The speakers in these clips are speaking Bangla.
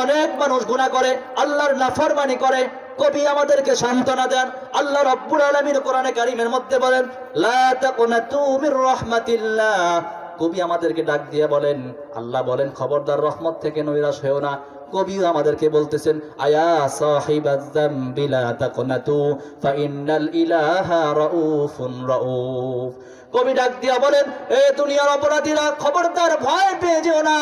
অনেক মানুষ গুনাহ করে, আল্লাহর নাফরমানি করে। কবি আমাদেরকে সান্ত্বনা দেন। আল্লাহ রাব্বুল আলামিন কোরআনে কারীমের মধ্যে বলেন, লা তাকুনাতু মির রাহমাতিল্লাহ। কবি আমাদেরকে ডাক দিয়ে বলেন, আল্লাহ বলেন খবরদার রহমত থেকে নৈরাশ হয়েও না। কবিও আমাদেরকে বলতেছেন, আয়া সাহিবাজ যামবি লা তাকুনাতু ফা ইন্নাল ইলাহা রাউফুন রাউফ। কবি ডাক দিয়া বলেন, এ দুনিয়ার অপরাধীরা, খবরদার ভয় পেয়ে যেও না।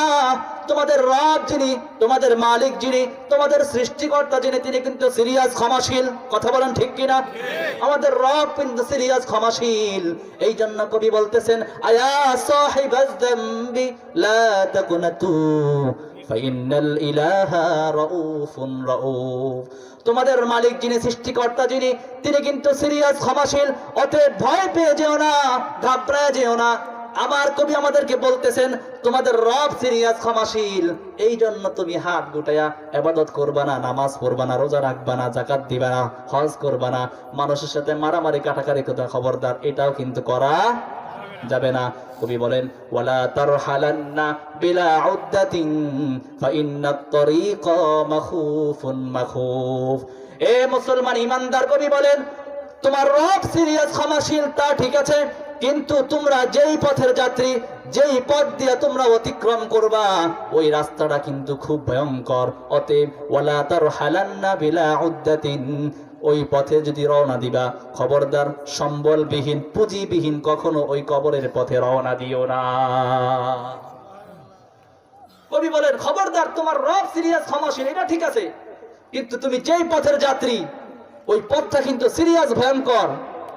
তোমাদের রব যিনি, তোমাদের মালিক যিনি, তোমাদের সৃষ্টিকর্তা যিনি, তিনি কিন্তু সিরিয়াস ক্ষমাশীল। কথা বলেন ঠিক কিনা? আমাদের রব কিন্তু সিরিয়াস ক্ষমাশীল। এই জন্য কবি বলতেছেন, আয়া সাহিবাজ যামবি লা তাকুনাতু ফাইন্নাল ইলাহা রাউফুন রাউফ। তোমাদের মালিক যিনি, সৃষ্টিকর্তা যিনি, তিনি কিন্তু সিরিয়াস ক্ষমাশীল। অতএব ভয় পেয়ে যেও না, ঘাবড়ায় যেও না। আমার কবি আমাদেরকে বলতেছেন, তোমাদের রব সিরিয়াস ক্ষমাশীল। এই জন্য তুমি হাত গুটাইয়া ইবাদত করবা না, নামাজ পড়বা না, রোজা রাখবা না, যাকাত দিবা না, হজ করবা না, মানুষের সাথে মারামারি কাটাকাটি করবা, খবরদার এটাও কিন্তু করা যাবে না। কবি বলেন, ওয়ালা তারহালান্না বিলা উদ্দাতিন ফা ইন্নাত তরিকা মাখুফুন মাখুফ। এ মুসলমান ইমানদার, কবি বলেন তোমার রব সিরিয়াস ক্ষমাশীল, তা ঠিক আছে, কিন্তু তোমরা যেই পথের যাত্রী, যেই পথ দিয়ে তোমরা অতিক্রম করবা, ওই রাস্তাটা কিন্তু খুব ভয়ঙ্কর। অতএব ওয়ালা তারহালান্না বিলা উদ্দাতিন, ওই পথে যদি রওনা দিবা, খবরদার সম্বলবিহীন, পুঁজিবিহীন কখনো ওই কবরের পথে রওনা দিও না। কবি বলেন, খবরদার তোমার রব সিরিয়াস ক্ষমাশীল, এটা ঠিক আছে, কিন্তু তুমি যেই পথের যাত্রী, ওই পথটা কিন্তু সিরিয়াস ভয়ঙ্কর।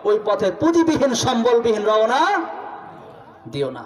ওই পথে পুঁজিবিহীন, সম্বলবিহীন রওনা দিও না।